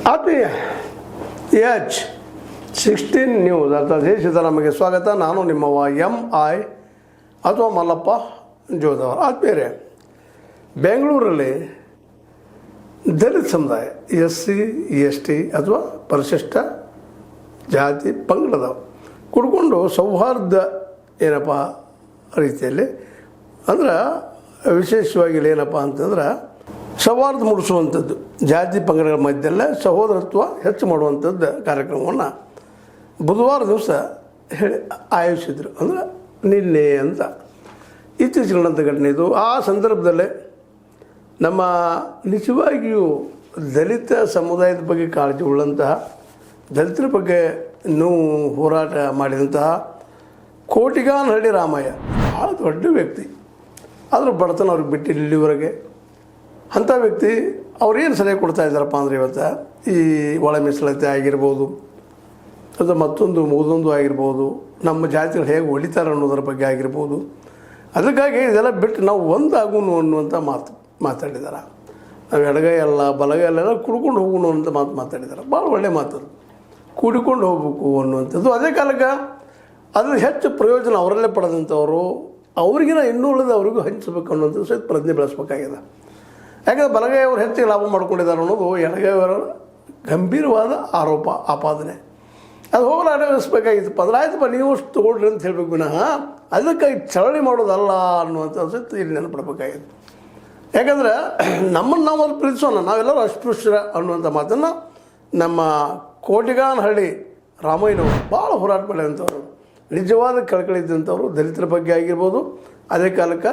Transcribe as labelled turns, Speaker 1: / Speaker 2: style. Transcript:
Speaker 1: ಆತ್ಮೀಯ H16 news ಅರ್ಥಾತ್ ಸಿದ್ದರಾಮಯ್ಯಗೆ ಸ್ವಾಗತ. ನಾನು ನಿಮ್ಮವ MI ಅಥವಾ ಮಲ್ಲಪ್ಪ ಜೋದವರ. ಆತ್ಮೀಯರೇ, ಬೆಂಗಳೂರಲ್ಲಿ ದಲಿತ ಸಮುದಾಯ SC ST ಅಥವಾ ಪರಿಶಿಷ್ಟ ಜಾತಿ ಪಂಗಡದವರು ಕುಡ್ಕೊಂಡು ಸೌಹಾರ್ದ ಏನಪ್ಪ ರೀತಿಯಲ್ಲಿ ಅಂದ್ರೆ ವಿಶೇಷವಾಗಿ ಏನಪ್ಪ ಅಂತಂದ್ರೆ ಸೌಹಾರ್ದ ಮೂಡಿಸುವಂಥದ್ದು, ಜಾತಿ ಪಂಗಡಗಳ ಮಧ್ಯದಲ್ಲೇ ಸಹೋದರತ್ವ ಹೆಚ್ಚು ಮಾಡುವಂಥದ್ದು ಕಾರ್ಯಕ್ರಮವನ್ನು ಬುಧವಾರ ದಿವಸ ಆಯೋಜಿಸಿದರು. ಅಂದ್ರೆ ನಿನ್ನೆ ಅಂತ ಇತ್ತೀಚೆಗೆ ನಡೆದಂಥ ಘಟನೆ ಇದು. ಆ ಸಂದರ್ಭದಲ್ಲೇ ನಮ್ಮ ನಿಜವಾಗಿಯೂ ದಲಿತ ಸಮುದಾಯದ ಬಗ್ಗೆ ಕಾಳಜಿ ಉಳ್ಳಂತಹ, ದಲಿತರ ಬಗ್ಗೆ ನೋವು ಹೋರಾಟ ಮಾಡಿದಂತಹ ಕೋಟಿಗಾನಹಳ್ಳಿ ರಾಮಯ್ಯ ಭಾಳ ದೊಡ್ಡ ವ್ಯಕ್ತಿ. ಆದರೂ ಬಡತನ ಅವ್ರಿಗೆ ಬಿಟ್ಟಿಲ್ಲ ಇಲ್ಲಿವರೆಗೆ. ಅಂಥ ವ್ಯಕ್ತಿ ಅವ್ರೇನು ಸಲಹೆ ಕೊಡ್ತಾ ಇದ್ದಾರಪ್ಪ ಅಂದರೆ ಇವತ್ತು ಈ ಒಳ ಮೀಸಲಾತಿ ಆಗಿರ್ಬೋದು ಅಥವಾ ಮತ್ತೊಂದು ಆಗಿರ್ಬೋದು, ನಮ್ಮ ಜಾತಿಗಳು ಹೇಗೆ ಹೊಡಿತಾರೆ ಅನ್ನೋದ್ರ ಬಗ್ಗೆ ಆಗಿರ್ಬೋದು. ಅದಕ್ಕಾಗಿ ಇದೆಲ್ಲ ಬಿಟ್ಟು ನಾವು ಒಂದಾಗುನು ಅನ್ನುವಂಥ ಮಾತಾಡಿದ್ದಾರೆ. ನಾವು ಎಡಗೈ ಅಲ್ಲ ಬಲಗೈ ಅಲ್ಲೆಲ್ಲ ಕುಡ್ಕೊಂಡು ಹೋಗೋಣ ಅಂತ ಮಾತಾಡಿದ್ದಾರೆ. ಭಾಳ ಒಳ್ಳೆಯ ಮಾತದು, ಕೂಡಿಕೊಂಡು ಹೋಗ್ಬೇಕು ಅನ್ನುವಂಥದ್ದು. ಅದೇ ಕಾಲಕ್ಕೆ ಅದ್ರ ಹೆಚ್ಚು ಪ್ರಯೋಜನ ಅವರಲ್ಲೇ ಪಡೆದಂಥವರು ಅವ್ರಿಗಿನ ಇನ್ನೂ ಉಳಿದ ಅವ್ರಿಗೂ ಹಂಚಬೇಕು ಅನ್ನೋಂಥದ್ದು ಸಹಿತ ಪ್ರಜ್ಞೆ ಬೆಳೆಸ್ಬೇಕಾಗಿದೆ. ಯಾಕಂದರೆ ಬಲಗೈ ಅವರು ಹೆಚ್ಚಿಗೆ ಲಾಭ ಮಾಡ್ಕೊಂಡಿದ್ದಾರೆ ಅನ್ನೋದು ಎಡಗೈಯವರ ಗಂಭೀರವಾದ ಆಪಾದನೆ. ಅದು ಹೋಗಲಾಡಿಸಬೇಕಾಗಿತ್ತಪ್ಪ ಅಂದ್ರೆ ಆಯ್ತಪ್ಪ ನೀವು ತೊಗೊಳ್ರಿ ಅಂತ ಹೇಳಬೇಕು ವಿನಃ ಅದಕ್ಕಾಗಿ ಚಳವಳಿ ಮಾಡೋದಲ್ಲ ಅನ್ನುವಂಥದ್ದು ಸಹಿತ ಇಲ್ಲಿ ನೆನಪಡಬೇಕಾಗಿತ್ತು. ಯಾಕಂದ್ರೆ ನಮ್ಮನ್ನು ನಾವು ಅದು ಪ್ರೀತಿಸೋಣ, ನಾವೆಲ್ಲರೂ ಅಸ್ಪೃಶ್ಯರ ಅನ್ನುವಂಥ ಮಾತನ್ನು ನಮ್ಮ ಕೋಟಿಗಾನಹಳ್ಳಿ ರಾಮಯ್ಯನವರು ಭಾಳ ಹೋರಾಟ ಮಾಡಿದಂಥವ್ರು, ನಿಜವಾದ ಕಳಕಳಿದ್ದಂಥವ್ರು ದಲಿತರ ಬಗ್ಗೆ ಆಗಿರ್ಬೋದು. ಅದೇ ಕಾಲಕ್ಕೆ